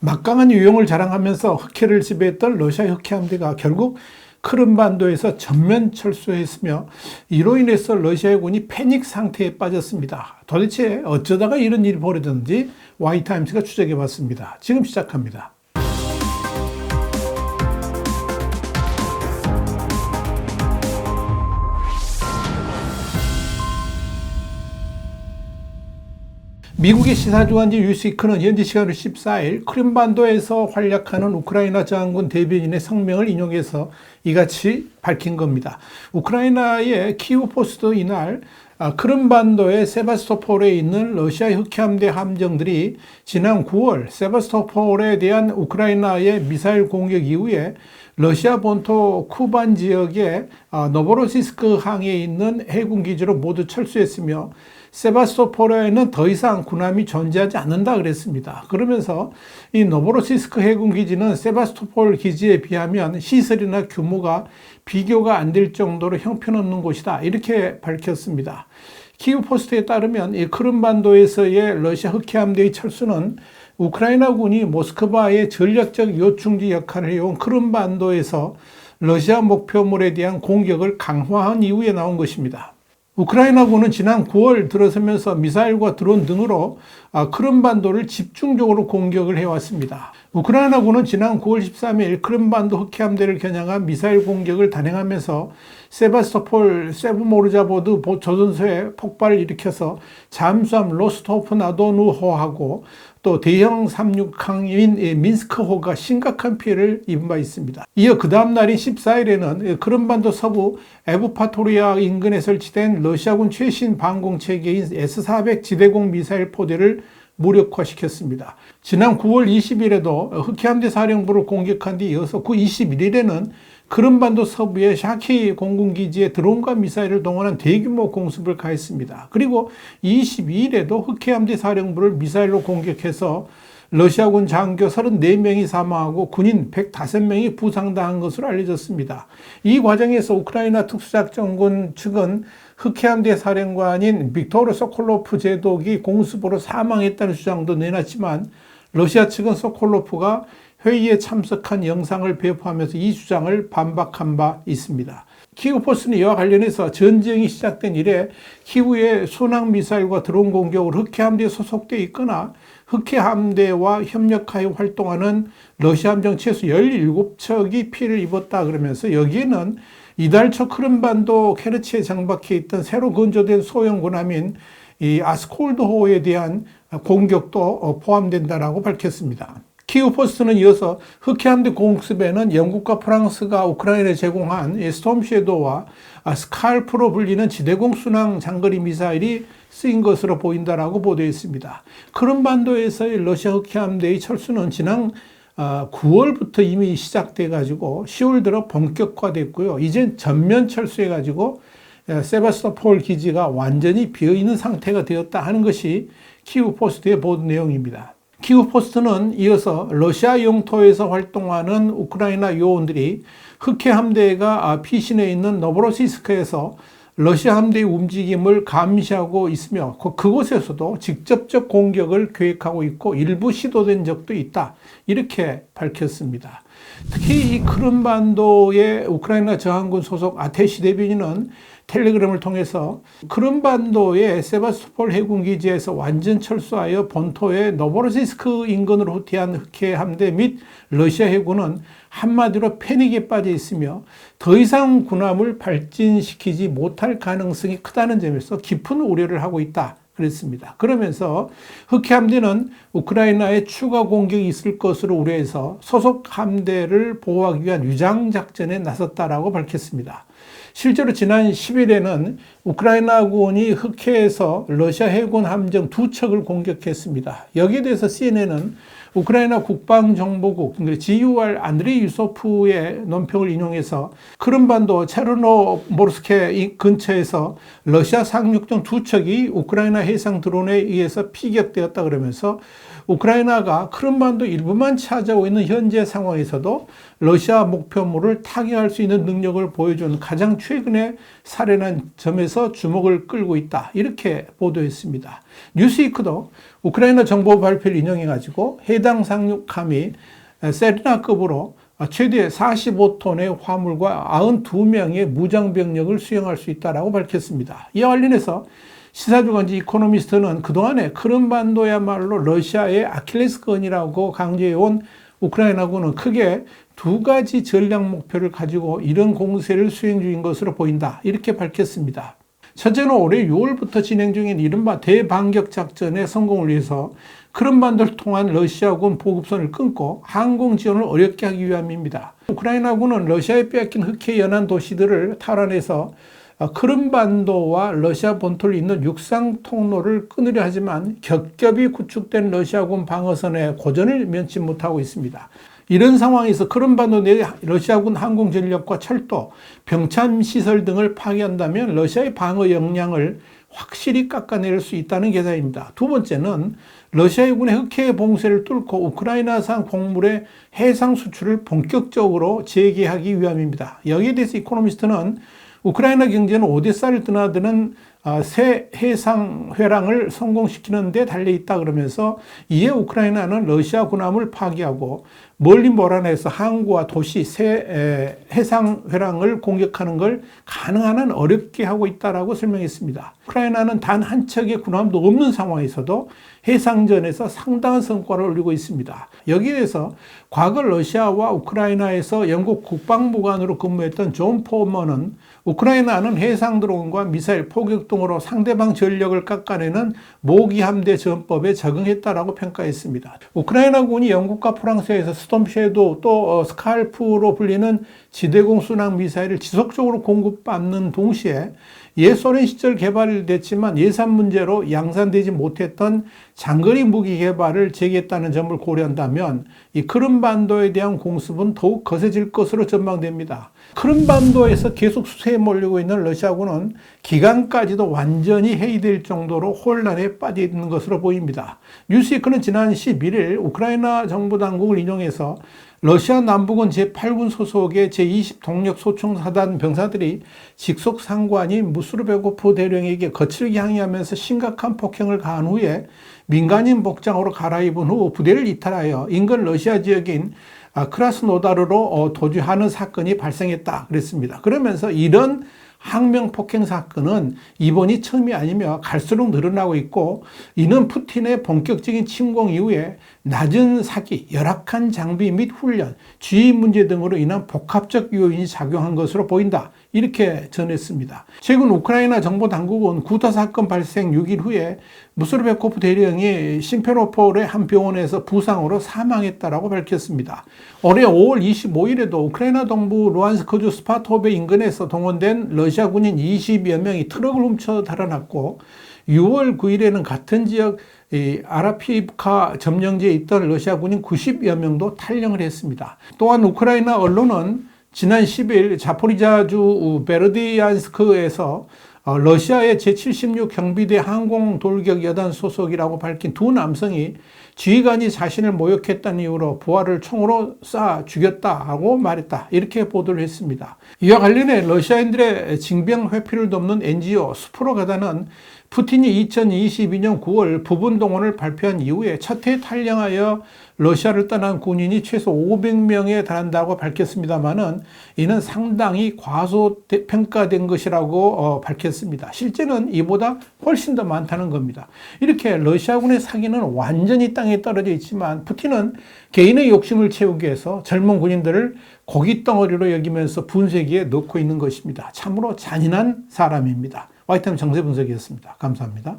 막강한 유용을 자랑하면서 흑해를 지배했던 러시아의 흑해 함대가 결국 크림반도에서 전면 철수했으며 이로 인해서 러시아의 군이 패닉 상태에 빠졌습니다. 도대체 어쩌다가 이런 일이 벌어졌는지 Y타임스가 추적해 봤습니다. 지금 시작합니다. 미국의 시사주간지 뉴스위크는 현지 시간으로 14일 크림반도에서 활약하는 우크라이나 저항군 대변인의 성명을 인용해서 이같이 밝힌 겁니다. 우크라이나의 키우 포스트 이날 크림반도의 세바스토폴에 있는 러시아의 흑해함대 함정들이 지난 9월 세바스토폴에 대한 우크라이나의 미사일 공격 이후에 러시아 본토 쿠반 지역의 노보로시스크 항에 있는 해군 기지로 모두 철수했으며 세바스토폴에는 더 이상 군함이 존재하지 않는다 그랬습니다. 그러면서 이 노보로시스크 해군 기지는 세바스토폴 기지에 비하면 시설이나 규모가 비교가 안 될 정도로 형편없는 곳이다 이렇게 밝혔습니다. 키우 포스트에 따르면 이 크림반도에서의 러시아 흑해함대의 철수는 우크라이나군이 모스크바의 전략적 요충지 역할을 해온 크림반도에서 러시아 목표물에 대한 공격을 강화한 이후에 나온 것입니다. 우크라이나군은 지난 9월 들어서면서 미사일과 드론 등으로 크림반도를 집중적으로 공격을 해왔습니다. 우크라이나군은 지난 9월 13일 크림반도 흑해함대를 겨냥한 미사일 공격을 단행하면서 세바스토폴 세브모르자보드 조준소에 폭발을 일으켜서 잠수함 로스토프 나도누호하고 또 대형 36항인 민스크호가 심각한 피해를 입은 바 있습니다. 이어 그 다음 날인 14일에는 크림반도 서부 에브파토리아 인근에 설치된 러시아군 최신 방공체계인 S-400 지대공 미사일 포대를 무력화시켰습니다. 지난 9월 20일에도 흑해함대 사령부를 공격한 뒤 이어서 그 21일에는 크림반도 서부의 샤키 공군기지에 드론과 미사일을 동원한 대규모 공습을 가했습니다. 그리고 22일에도 흑해함대 사령부를 미사일로 공격해서 러시아군 장교 34명이 사망하고 군인 105명이 부상당한 것으로 알려졌습니다. 이 과정에서 우크라이나 특수작전군 측은 흑해함대 사령관인 빅토르 소콜로프 제독이 공습으로 사망했다는 주장도 내놨지만 러시아 측은 소콜로프가 회의에 참석한 영상을 배포하면서 이 주장을 반박한 바 있습니다. 키우 포스트는 이와 관련해서 전쟁이 시작된 이래 키우의 순항미사일과 드론 공격으로 흑해함대에 소속되어 있거나 흑해함대와 협력하여 활동하는 러시아 함정 최소 17척이 피해를 입었다 그러면서 여기에는 이달 초 크림반도 케르치에 정박해 있던 새로 건조된 소형 군함인 이 아스콜드호에 대한 공격도 포함된다라고 밝혔습니다. 키우 포스트는 이어서 흑해함대 공습에는 영국과 프랑스가 우크라이나에 제공한 스톰 섀도우와 스칼프로 불리는 지대공 순항 장거리 미사일이 쓰인 것으로 보인다라고 보도했습니다. 크림반도에서의 러시아 흑해함대의 철수는 지난 9월부터 이미 시작돼 가지고 10월 들어 본격화됐고요. 이제 전면 철수해 가지고 세바스토폴 기지가 완전히 비어있는 상태가 되었다 하는 것이 키우 포스트의 보도 내용입니다. 키우 포스트는 이어서 러시아 영토에서 활동하는 우크라이나 요원들이 흑해함대가 피신해 있는 노보로시스크에서 러시아 함대의 움직임을 감시하고 있으며 그곳에서도 직접적 공격을 계획하고 있고 일부 시도된 적도 있다. 이렇게 밝혔습니다. 특히 이 크림반도의 우크라이나 저항군 소속 아테시 대변인은 텔레그램을 통해서 크림반도의 세바스토폴 해군기지에서 완전 철수하여 본토의 노보로시스크 인근으로 후퇴한 흑해함대 및 러시아 해군은 한마디로 패닉에 빠져 있으며 더 이상 군함을 발진시키지 못할 가능성이 크다는 점에서 깊은 우려를 하고 있다 그랬습니다. 그러면서 흑해함대는 우크라이나에 추가 공격이 있을 것으로 우려해서 소속 함대를 보호하기 위한 위장작전에 나섰다라고 밝혔습니다. 실제로 지난 10일에는 우크라이나군이 흑해에서 러시아 해군 함정 2척을 공격했습니다. 여기에 대해서 CNN은 우크라이나 국방정보국 GUR 안드레이 유소프의 논평을 인용해서 크림반도 체르노모르스케 근처에서 러시아 상륙정 2척이 우크라이나 해상 드론에 의해서 피격되었다 그러면서 우크라이나가 크림반도 일부만 차지하고 있는 현재 상황에서도 러시아 목표물을 타격할 수 있는 능력을 보여준 가장 최근의 사례라는 점에서 주목을 끌고 있다. 이렇게 보도했습니다. 뉴스위크도 우크라이나 정보 발표를 인용해가지고 해당 상륙함이 세르나급으로 최대 45톤의 화물과 92명의 무장병력을 수용할 수 있다고 밝혔습니다. 이와 관련해서 시사주간지 이코노미스트는 그동안에 크림반도야말로 러시아의 아킬레스건이라고 강조해온 우크라이나군은 크게 두 가지 전략 목표를 가지고 이런 공세를 수행 중인 것으로 보인다. 이렇게 밝혔습니다. 첫째는 올해 6월부터 진행 중인 이른바 대반격 작전의 성공을 위해서 크림반도를 통한 러시아군 보급선을 끊고 항공 지원을 어렵게 하기 위함입니다. 우크라이나군은 러시아에 빼앗긴 흑해 연안 도시들을 탈환해서 크림반도와 러시아 본토를 잇는 육상 통로를 끊으려 하지만 겹겹이 구축된 러시아군 방어선의 고전을 면치 못하고 있습니다. 이런 상황에서 크림반도 내 러시아군 항공 전력과 철도, 병참 시설 등을 파괴한다면 러시아의 방어 역량을 확실히 깎아내릴 수 있다는 계산입니다. 두 번째는 러시아군의 흑해 봉쇄를 뚫고 우크라이나산 곡물의 해상 수출을 본격적으로 재개하기 위함입니다. 여기에 대해서 이코노미스트는 우크라이나 경제는 오데사를 드나드는 새 해상 회랑을 성공시키는 데 달려있다 그러면서 이에 우크라이나는 러시아 군함을 파괴하고 멀리 몰아내서 항구와 도시 새 해상 회랑을 공격하는 걸 가능한 한 어렵게 하고 있다고 설명했습니다. 우크라이나는 단 한 척의 군함도 없는 상황에서도 해상전에서 상당한 성과를 올리고 있습니다. 여기에 대해서 과거 러시아와 우크라이나에서 영국 국방부관으로 근무했던 존 포먼은 우크라이나는 해상 드론과 미사일, 포격 등으로 상대방 전력을 깎아내는 모기함대 전법에 적응했다라고 평가했습니다. 우크라이나군이 영국과 프랑스에서 스톰 섀도우 또 스칼프로 불리는 지대공 순항 미사일을 지속적으로 공급받는 동시에 옛소련 시절 개발됐지만 예산 문제로 양산되지 못했던 장거리 무기 개발을 재개했다는 점을 고려한다면 이 크림반도에 대한 공습은 더욱 거세질 것으로 전망됩니다. 크림반도에서 계속 수세에 몰리고 있는 러시아군은 기간까지도 완전히 해이될 정도로 혼란에 빠져 있는 것으로 보입니다. 뉴스위크는 지난 11일 우크라이나 정부 당국을 인용해서 러시아 남부군 제8군 소속의 제20 동력 소총사단 병사들이 직속 상관인 무스르베고프 대령에게 거칠게 항의하면서 심각한 폭행을 가한 후에 민간인 복장으로 갈아입은 후 부대를 이탈하여 인근 러시아 지역인 크라스노다르로 도주하는 사건이 발생했다 그랬습니다. 그러면서 이런 항명 폭행 사건은 이번이 처음이 아니며 갈수록 늘어나고 있고 이는 푸틴의 본격적인 침공 이후에 낮은 사기, 열악한 장비 및 훈련, 지휘 문제 등으로 인한 복합적 요인이 작용한 것으로 보인다. 이렇게 전했습니다. 최근 우크라이나 정보 당국은 구타 사건 발생 6일 후에 무스르베코프 대령이 심페로폴의 한 병원에서 부상으로 사망했다고 밝혔습니다. 올해 5월 25일에도 우크라이나 동부 루안스크주 스파토베 인근에서 동원된 러시아 군인 20여 명이 트럭을 훔쳐 달아났고 6월 9일에는 같은 지역 아라피브카 점령지에 있던 러시아 군인 90여 명도 탈영을 했습니다. 또한 우크라이나 언론은 지난 10일 자포리자주 베르디안스크에서 러시아의 제76 경비대 항공 돌격 여단 소속이라고 밝힌 두 남성이 지휘관이 자신을 모욕했다는 이유로 부하를 총으로 쏴 죽였다고 말했다. 이렇게 보도를 했습니다. 이와 관련해 러시아인들의 징병 회피를 돕는 NGO 스프로가다는 푸틴이 2022년 9월 부분 동원을 발표한 이후에 첫 해 탈영하여 러시아를 떠난 군인이 최소 500명에 달한다고 밝혔습니다만은 이는 상당히 과소평가된 것이라고 밝혔습니다. 실제는 이보다 훨씬 더 많다는 겁니다. 이렇게 러시아군의 사기는 완전히 땅에 떨어져 있지만 푸틴은 개인의 욕심을 채우기 위해서 젊은 군인들을 고깃덩어리로 여기면서 분쇄기에 넣고 있는 것입니다. 참으로 잔인한 사람입니다. 화이트타임 정세 분석이었습니다. 감사합니다.